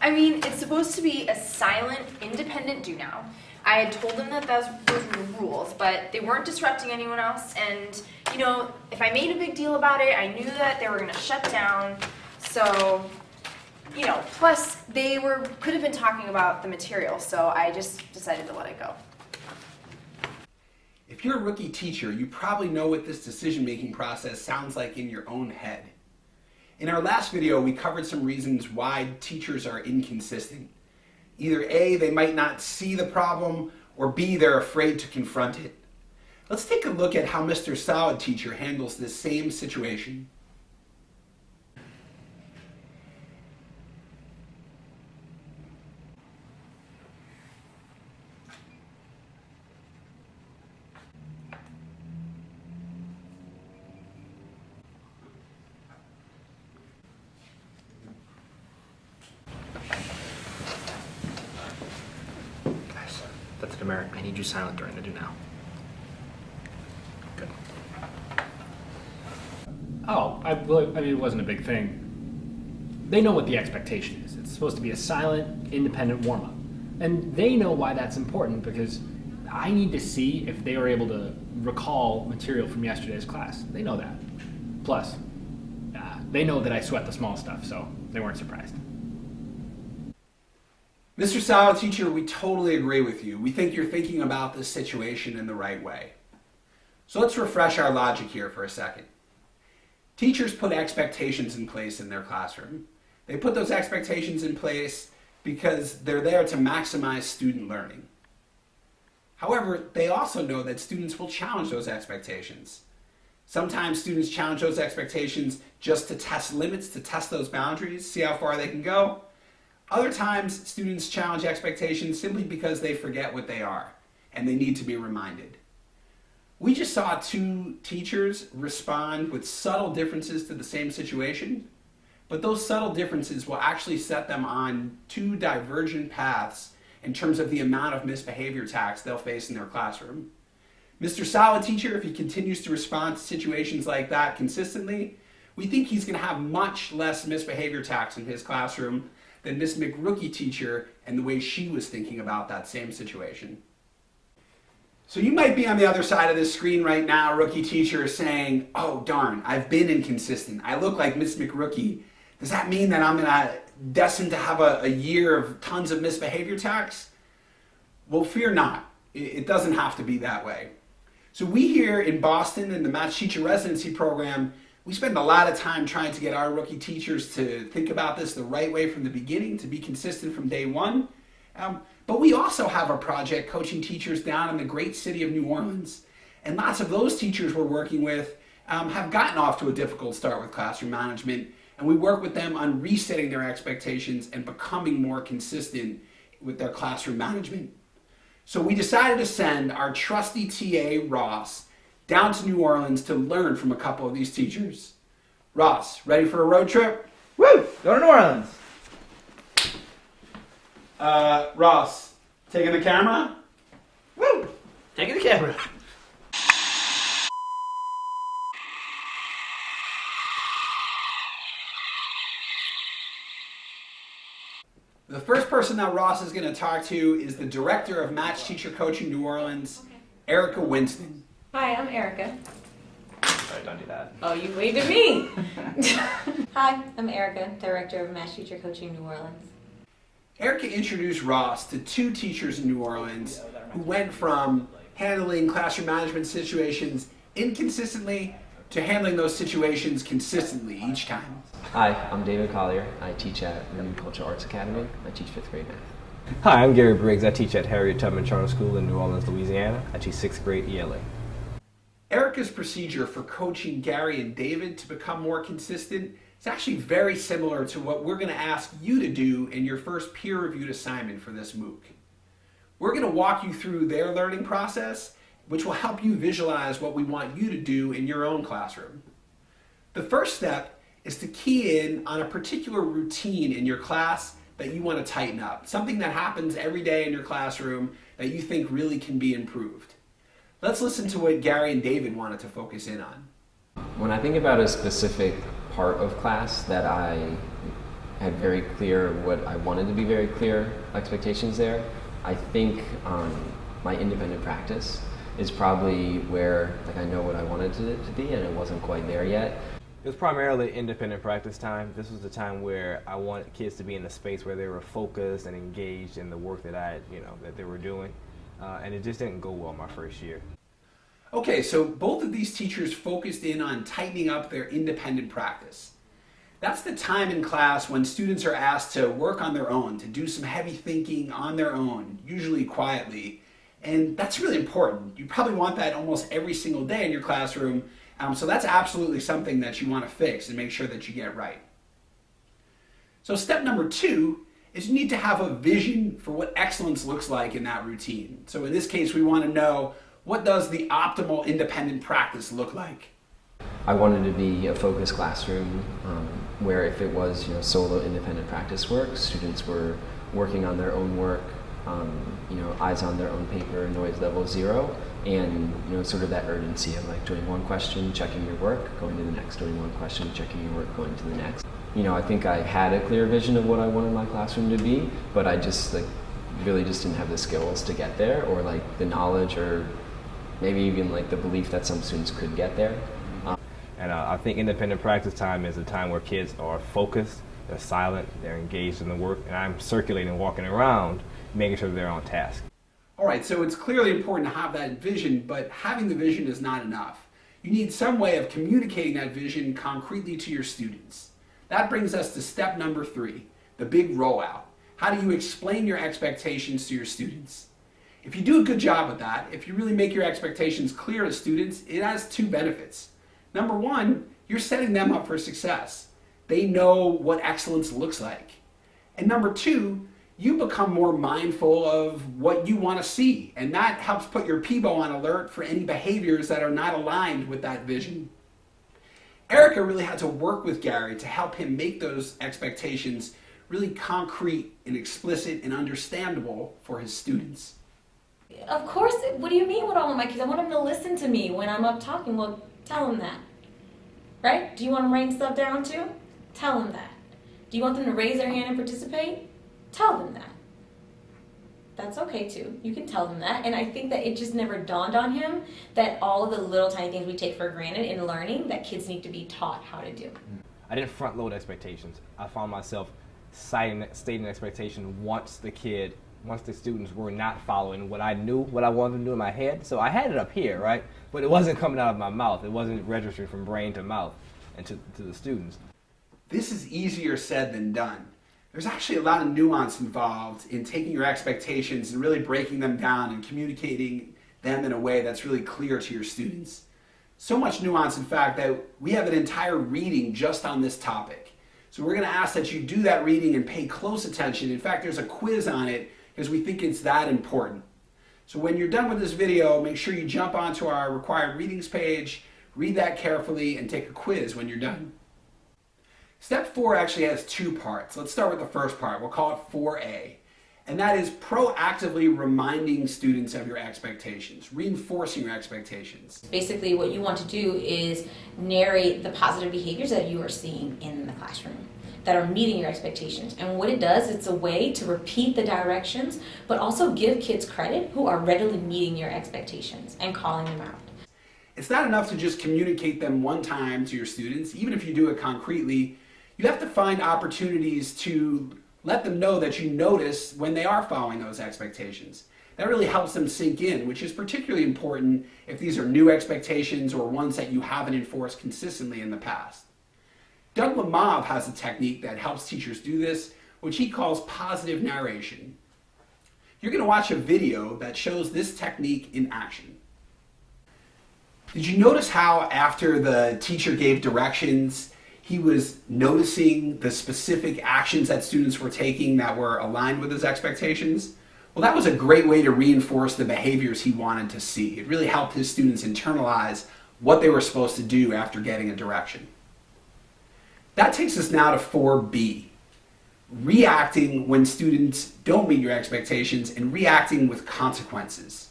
I mean, it's supposed to be a silent, independent do now. I had told them that those were the rules, but they weren't disrupting anyone else. And, you know, if I made a big deal about it, I knew that they were going to shut down. So, you know, plus could have been talking about the material, so I just decided to let it go. If you're a rookie teacher, you probably know what this decision-making process sounds like in your own head. In our last video, we covered some reasons why teachers are inconsistent. Either A, they might not see the problem, or B, they're afraid to confront it. Let's take a look at how Mr. Solid Teacher handles this same situation. That's an American. I need you silent during the do now. Good. Oh, I mean, it wasn't a big thing. They know what the expectation is. It's supposed to be a silent, independent warm-up. And they know why that's important, because I need to see if they were able to recall material from yesterday's class. They know that. Plus, they know that I sweat the small stuff, so they weren't surprised. Mr. Solid Teacher, we totally agree with you. We think you're thinking about this situation in the right way. So let's refresh our logic here for a second. Teachers put expectations in place in their classroom. They put those expectations in place because they're there to maximize student learning. However, they also know that students will challenge those expectations. Sometimes students challenge those expectations just to test limits, to test those boundaries, see how far they can go. Other times, students challenge expectations simply because they forget what they are, and they need to be reminded. We just saw two teachers respond with subtle differences to the same situation, but those subtle differences will actually set them on two divergent paths in terms of the amount of misbehavior attacks they'll face in their classroom. Mr. Solid Teacher, if he continues to respond to situations like that consistently, we think he's going to have much less misbehavior attacks in his classroom than Miss McRookie Teacher and the way she was thinking about that same situation. So you might be on the other side of this screen right now, rookie teacher, saying, oh darn, I've been inconsistent. I look like Miss McRookie. Does that mean that I'm destined to have a year of tons of misbehavior attacks? Well, fear not. It doesn't have to be that way. So we here in Boston in the Match Teacher Residency Program, we spend a lot of time trying to get our rookie teachers to think about this the right way from the beginning, to be consistent from day one. But we also have a project coaching teachers down in the great city of New Orleans. And lots of those teachers we're working with have gotten off to a difficult start with classroom management. And we work with them on resetting their expectations and becoming more consistent with their classroom management. So we decided to send our trusty TA, Ross, down to New Orleans to learn from a couple of these teachers. Ross, ready for a road trip? Woo! Go to New Orleans. Ross, taking the camera? Woo! Taking the camera. The first person that Ross is going to talk to is the director of Match Teacher Coaching New Orleans, Erica Winston. Hi, I'm Erica. Sorry, don't do that. Oh, you waved at me! Hi, I'm Erica, Director of Match Teacher Coaching New Orleans. Erica introduced Ross to two teachers in New Orleans who went from handling classroom management situations inconsistently to handling those situations consistently each time. Hi, I'm David Collier. I teach at Renewed Cultural Arts Academy. I teach 5th grade math. Hi, I'm Gary Briggs. I teach at Harriet Tubman Charter School in New Orleans, Louisiana. I teach 6th grade ELA. Erica's procedure for coaching Gary and David to become more consistent is actually very similar to what we're going to ask you to do in your first peer-reviewed assignment for this MOOC. We're going to walk you through their learning process, which will help you visualize what we want you to do in your own classroom. The first step is to key in on a particular routine in your class that you want to tighten up, something that happens every day in your classroom that you think really can be improved. Let's listen to what Gary and David wanted to focus in on. When I think about a specific part of class that I had very clear what I wanted to be very clear expectations there. I think my independent practice is probably where I know what I wanted it to be, and it wasn't quite there yet. It was primarily independent practice time. This was the time where I wanted kids to be in a space where they were focused and engaged in the work that that they were doing, and it just didn't go well my first year. Okay, so both of these teachers focused in on tightening up their independent practice. That's the time in class when students are asked to work on their own, to do some heavy thinking on their own, usually quietly. And that's really important. You probably want that almost every single day in your classroom. So that's absolutely something that you want to fix and make sure that you get right. So step number 2 is you need to have a vision for what excellence looks like in that routine. So in this case, we want to know, what does the optimal independent practice look like? I wanted to be a focused classroom where if it was solo independent practice work, students were working on their own work, eyes on their own paper, noise level 0, and sort of that urgency of doing one question, checking your work, going to the next, doing one question, checking your work, going to the next. I think I had a clear vision of what I wanted my classroom to be, but I just really just didn't have the skills to get there, or the knowledge, or maybe even the belief that some students could get there. And I think independent practice time is a time where kids are focused, they're silent, they're engaged in the work, and I'm circulating, walking around, making sure they're on task. All right, so it's clearly important to have that vision, but having the vision is not enough. You need some way of communicating that vision concretely to your students. That brings us to step number 3, the big rollout. How do you explain your expectations to your students? If you do a good job with that, if you really make your expectations clear to students, it has 2 benefits. Number 1, you're setting them up for success. They know what excellence looks like. And number 2, you become more mindful of what you want to see, and that helps put your PIBO on alert for any behaviors that are not aligned with that vision. Erica really had to work with Gary to help him make those expectations really concrete and explicit and understandable for his students. Of course, what do you mean what I want my kids? I want them to listen to me when I'm up talking. Well, tell them that. Right? Do you want them writing stuff down too? Tell them that. Do you want them to raise their hand and participate? Tell them that. That's okay too. You can tell them that. And I think that it just never dawned on him that all of the little tiny things we take for granted in learning that kids need to be taught how to do. I didn't front load expectations. I found myself stating expectation once the students were not following what I knew, what I wanted them to do in my head. So I had it up here, right? But it wasn't coming out of my mouth. It wasn't registering from brain to mouth and to the students. This is easier said than done. There's actually a lot of nuance involved in taking your expectations and really breaking them down and communicating them in a way that's really clear to your students. So much nuance, in fact, that we have an entire reading just on this topic. So we're going to ask that you do that reading and pay close attention. In fact, there's a quiz on it because we think it's that important. So when you're done with this video, make sure you jump onto our required readings page, read that carefully, and take a quiz when you're done. Step 4 actually has 2 parts. Let's start with the first part. We'll call it 4A. And that is proactively reminding students of your expectations, reinforcing your expectations. Basically, what you want to do is narrate the positive behaviors that you are seeing in the classroom that are meeting your expectations. And what it does, it's a way to repeat the directions, but also give kids credit who are readily meeting your expectations and calling them out. It's not enough to just communicate them one time to your students. Even if you do it concretely, you have to find opportunities to let them know that you notice when they are following those expectations. That really helps them sink in, which is particularly important if these are new expectations or ones that you haven't enforced consistently in the past. Doug Lemov has a technique that helps teachers do this, which he calls positive narration. You're going to watch a video that shows this technique in action. Did you notice how after the teacher gave directions, he was noticing the specific actions that students were taking that were aligned with his expectations? Well, that was a great way to reinforce the behaviors he wanted to see. It really helped his students internalize what they were supposed to do after getting a direction. That takes us now to 4B, reacting when students don't meet your expectations and reacting with consequences.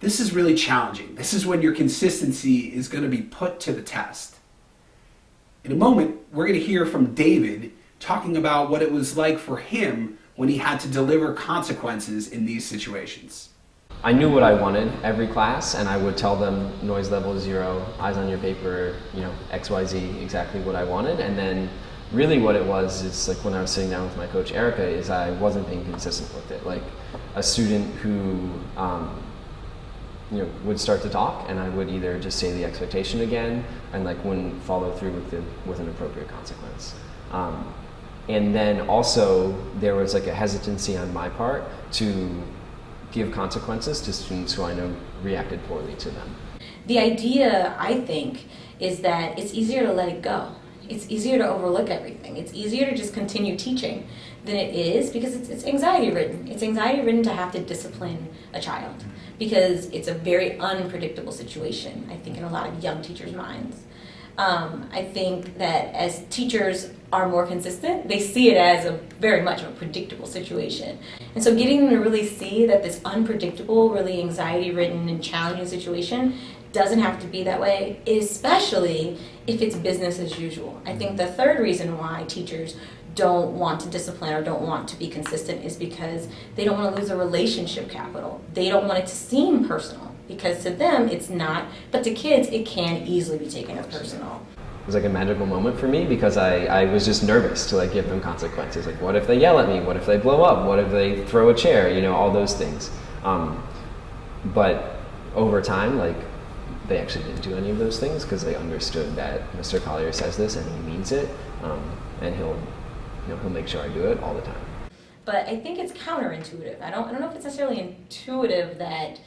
This is really challenging. This is when your consistency is going to be put to the test. In a moment, we're going to hear from David, talking about what it was like for him when he had to deliver consequences in these situations. I knew what I wanted every class, and I would tell them noise level 0, eyes on your paper, XYZ, exactly what I wanted. And then really what it was is like when I was sitting down with my coach Erica, is I wasn't being consistent with it. Like a student who would start to talk, and I would either just say the expectation again and like wouldn't follow through with an appropriate consequence. And then also there was like a hesitancy on my part to give consequences to students who I know reacted poorly to them. The idea, I think, is that it's easier to let it go. It's easier to overlook everything. It's easier to just continue teaching than it is, because it's anxiety ridden. It's anxiety ridden to have to discipline a child, because it's a very unpredictable situation, I think, in a lot of young teachers' minds. I think that as teachers are more consistent, they see it as a very much of a predictable situation. And so getting them to really see that this unpredictable, really anxiety-ridden and challenging situation doesn't have to be that way, especially if it's business as usual. I think the third reason why teachers don't want to discipline or don't want to be consistent is because they don't want to lose a relationship capital. They don't want it to seem personal, because to them it's not, but to kids it can easily be taken as personal. It was like a magical moment for me, because I was just nervous to like give them consequences. Like, what if they yell at me? What if they blow up? What if they throw a chair? All those things. But over time, like, they actually didn't do any of those things, because they understood that Mr. Collier says this and he means it, and he'll make sure I do it all the time. But I think it's counterintuitive. I don't know if it's necessarily intuitive that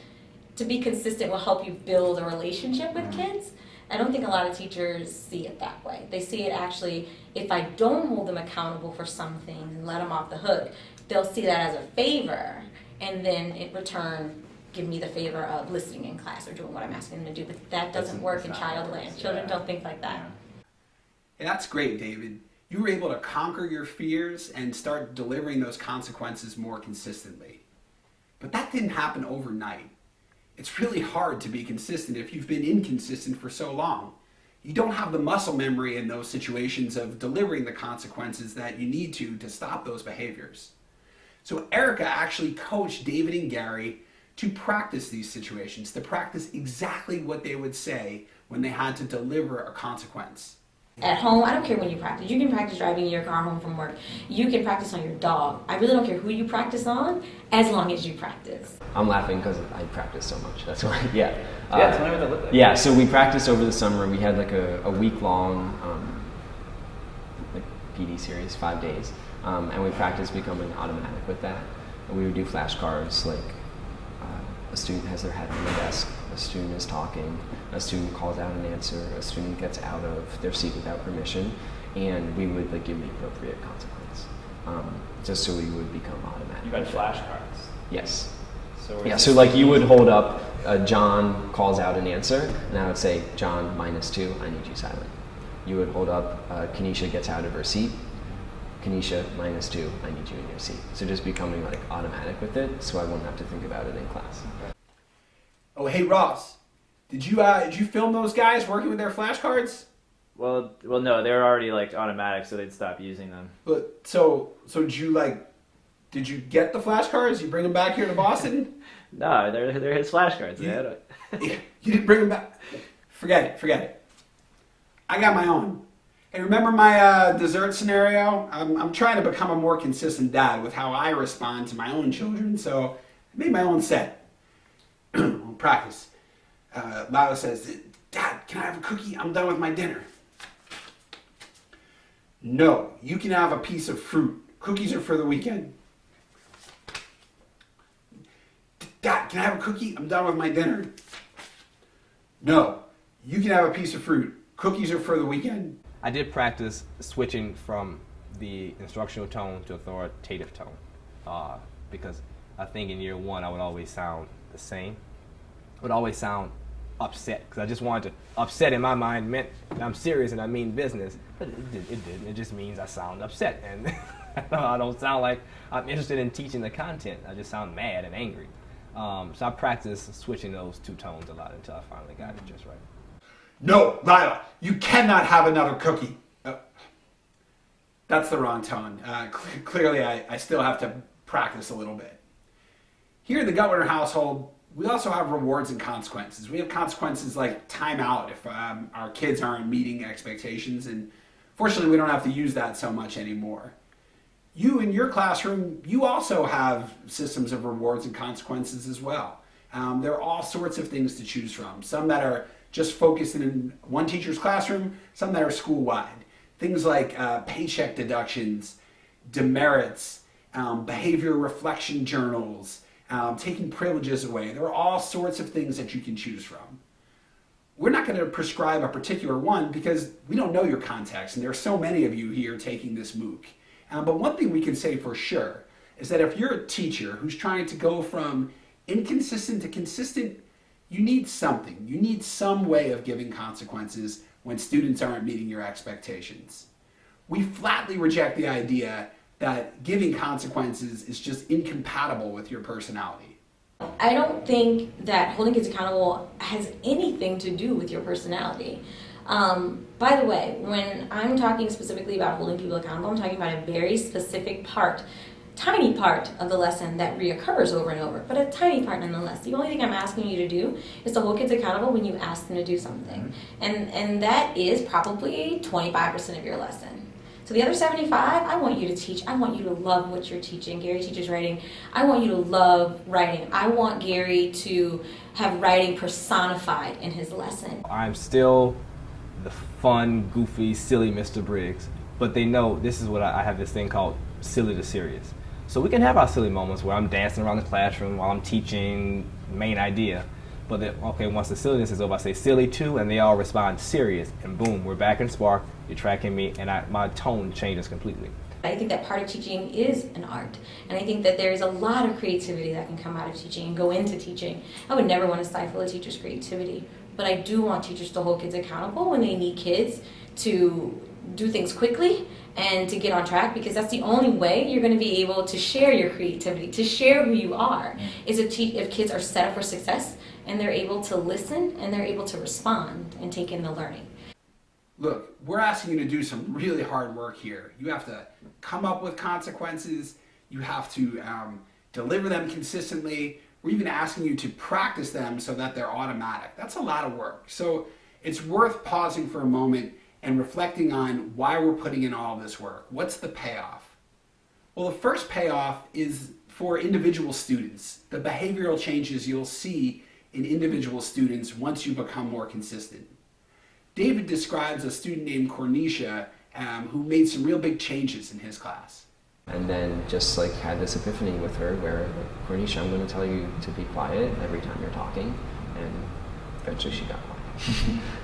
to be consistent will help you build a relationship with kids. I don't think a lot of teachers see it that way. They see it actually, if I don't hold them accountable for something and let them off the hook, they'll see that as a favor, and then in return give me the favor of listening in class or doing what I'm asking them to do. But that doesn't work in child land. Children don't think like that. Hey, that's great, David. You were able to conquer your fears and start delivering those consequences more consistently. But that didn't happen overnight. It's really hard to be consistent if you've been inconsistent for so long. You don't have the muscle memory in those situations of delivering the consequences that you need to stop those behaviors. So Erica actually coached David and Gary to practice these situations, to practice exactly what they would say when they had to deliver a consequence. At home, I don't care when you practice. You can practice driving your car home from work. You can practice on your dog. I really don't care who you practice on, as long as you practice. I'm laughing because I practice so much. That's why. Yeah. Yeah, tell me what that looked like. Yeah. So we practiced over the summer. We had like a week-long like PD series, 5 days, and we practiced becoming automatic with that. And we would do flashcards, like a student has their head on the desk, a student is talking, a student calls out an answer, a student gets out of their seat without permission, and we would like give the appropriate consequence, just so we would become automatic. You had flashcards. Yes. So Yeah, so like you would hold up, John calls out an answer, and I would say, John, -2, I need you silent. You would hold up, Kenesha gets out of her seat, Kenesha, -2, I need you in your seat. So just becoming like automatic with it, so I won't have to think about it in class. Oh, hey Ross, did you film those guys working with their flashcards? Well, no, they were already like automatic, so they'd stop using them. But so did you get the flashcards? You bring them back here to Boston? No, they're his flashcards. You didn't bring them back. Forget it. I got my own. Hey, remember my dessert scenario? I'm trying to become a more consistent dad with how I respond to my own children, so I made my own set. We'll practice. Lila says, Dad, can I have a cookie? I'm done with my dinner. No, you can have a piece of fruit. Cookies are for the weekend. Dad, can I have a cookie? I'm done with my dinner. No, you can have a piece of fruit. Cookies are for the weekend. I did practice switching from the instructional tone to authoritative tone, because I think in year one I would always sound the same. I would always sound upset, because I just wanted to, upset in my mind meant I'm serious and I mean business, but it didn't. It just means I sound upset, and I don't sound like I'm interested in teaching the content. I just sound mad and angry. So I practiced switching those two tones a lot until I finally got it just right. No, Lila, you cannot have another cookie. That's the wrong tone. Clearly, I still have to practice a little bit. Here in the Gutwinter household, we also have rewards and consequences. We have consequences like timeout if our kids aren't meeting expectations, and fortunately we don't have to use that so much anymore. You in your classroom, you also have systems of rewards and consequences as well. There are all sorts of things to choose from. Some that are just focused in one teacher's classroom, some that are school-wide. Things like paycheck deductions, demerits, behavior reflection journals, taking privileges away. There are all sorts of things that you can choose from. We're not going to prescribe a particular one because we don't know your context, and there are so many of you here taking this MOOC. But one thing we can say for sure is that if you're a teacher who's trying to go from inconsistent to consistent, you need something. You need some way of giving consequences when students aren't meeting your expectations. We flatly reject the idea that giving consequences is just incompatible with your personality. I don't think that holding kids accountable has anything to do with your personality. By the way, when I'm talking specifically about holding people accountable, I'm talking about a very specific part, tiny part of the lesson that reoccurs over and over, but a tiny part nonetheless. The only thing I'm asking you to do is to hold kids accountable when you ask them to do something. And that is probably 25% of your lesson. So the other 75, I want you to teach. I want you to love what you're teaching. Gary teaches writing. I want you to love writing. I want Gary to have writing personified in his lesson. I'm still the fun, goofy, silly Mr. Briggs, but they know this is what I have this thing called silly to serious. So we can have our silly moments where I'm dancing around the classroom while I'm teaching main idea, but then, okay, once the silliness is over, I say silly too, and they all respond serious, and boom, we're back in spark, you're tracking me, and my tone changes completely. I think that part of teaching is an art, and I think that there's a lot of creativity that can come out of teaching and go into teaching. I would never want to stifle a teacher's creativity, but I do want teachers to hold kids accountable when they need kids to do things quickly and to get on track, because that's the only way you're going to be able to share your creativity, to share who you are, is if kids are set up for success and they're able to listen and they're able to respond and take in the learning. Look, we're asking you to do some really hard work here. You have to come up with consequences. You have to deliver them consistently. We're even asking you to practice them so that they're automatic. That's a lot of work. So it's worth pausing for a moment and reflecting on why we're putting in all this work. What's the payoff? Well, the first payoff is for individual students, the behavioral changes you'll see in individual students once you become more consistent. David describes a student named Cornisha who made some real big changes in his class. And then just like had this epiphany with her where, like, Cornisha, I'm going to tell you to be quiet every time you're talking, and eventually she got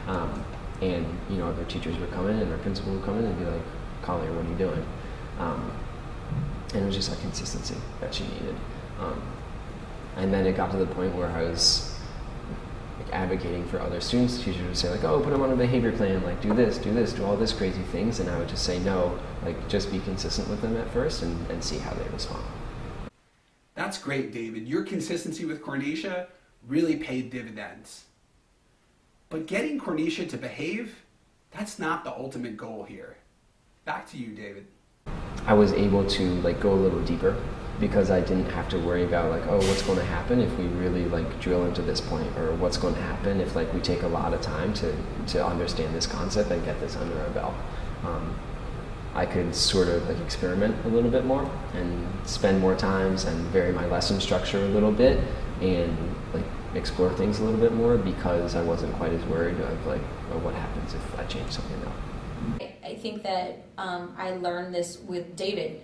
quiet. And you know, other teachers would come in and our principal would come in and be like, Collier, what are you doing? And it was just that consistency that she needed. And then it got to the point where I was like advocating for other students. Teachers would say like, oh, put them on a behavior plan, like do this, do all this crazy things. And I would just say no, like just be consistent with them at first and see how they respond. That's great, David. Your consistency with Cornisha really paid dividends. But getting Cornisha to behave, that's not the ultimate goal here. Back to you, David. I was able to like go a little deeper because I didn't have to worry about like, oh, what's going to happen if we really like drill into this point, or what's going to happen if like we take a lot of time to understand this concept and get this under our belt. I could sort of like experiment a little bit more and spend more times and vary my lesson structure a little bit and like explore things a little bit more because I wasn't quite as worried of like, oh, what happens if I change something up. I think that I learned this with David.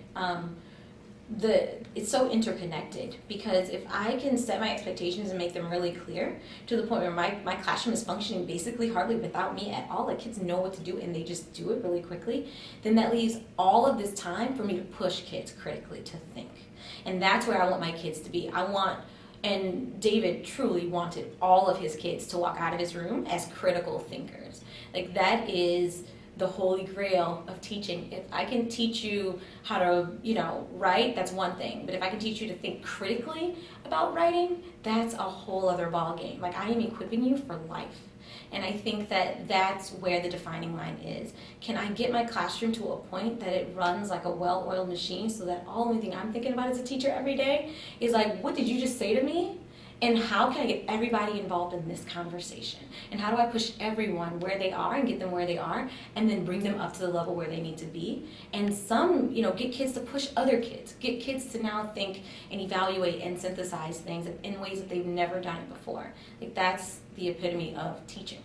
It's so interconnected, because if I can set my expectations and make them really clear to the point where my classroom is functioning basically hardly without me at all, like kids know what to do and they just do it really quickly, then that leaves all of this time for me to push kids critically to think. And that's where I want my kids to be. And David truly wanted all of his kids to walk out of his room as critical thinkers. Like that is the holy grail of teaching. If I can teach you how to, write, that's one thing. But if I can teach you to think critically about writing, that's a whole other ballgame. Like, I am equipping you for life. And I think that that's where the defining line is. Can I get my classroom to a point that it runs like a well-oiled machine so that all only thing I'm thinking about as a teacher every day is like, what did you just say to me? And how can I get everybody involved in this conversation? And how do I push everyone where they are and get them where they are and then bring them up to the level where they need to be? And some, get kids to push other kids. Get kids to now think and evaluate and synthesize things in ways that they've never done it before. Like, that's the epitome of teaching.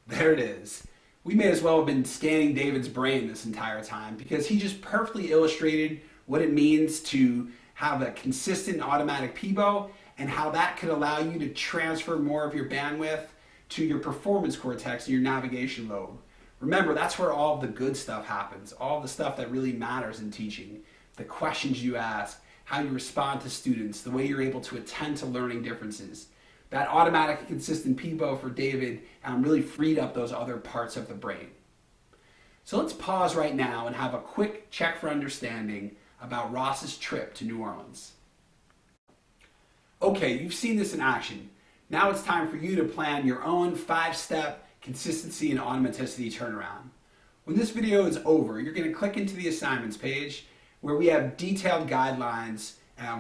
There it is. We may as well have been scanning David's brain this entire time because he just perfectly illustrated what it means to have a consistent automatic PIBO and how that could allow you to transfer more of your bandwidth to your performance cortex and your navigation lobe. Remember, that's where all the good stuff happens, all the stuff that really matters in teaching. The questions you ask, how you respond to students, the way you're able to attend to learning differences. That automatic and consistent PIBO for David really freed up those other parts of the brain. So let's pause right now and have a quick check for understanding about Ross's trip to New Orleans. Okay, you've seen this in action. Now it's time for you to plan your own 5-step consistency and automaticity turnaround. When this video is over, you're going to click into the assignments page where we have detailed guidelines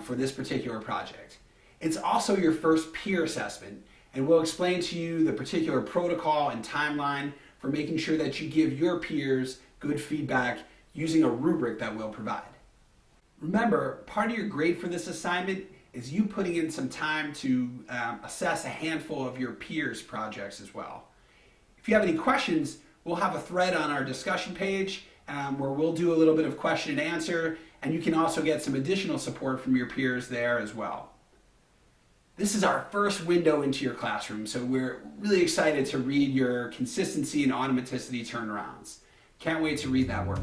for this particular project. It's also your first peer assessment, and we'll explain to you the particular protocol and timeline for making sure that you give your peers good feedback using a rubric that we'll provide. Remember, part of your grade for this assignment is you putting in some time to assess a handful of your peers' projects as well. If you have any questions, we'll have a thread on our discussion page where we'll do a little bit of question and answer, and you can also get some additional support from your peers there as well. This is our first window into your classroom, so we're really excited to read your consistency and automaticity turnarounds. Can't wait to read that work.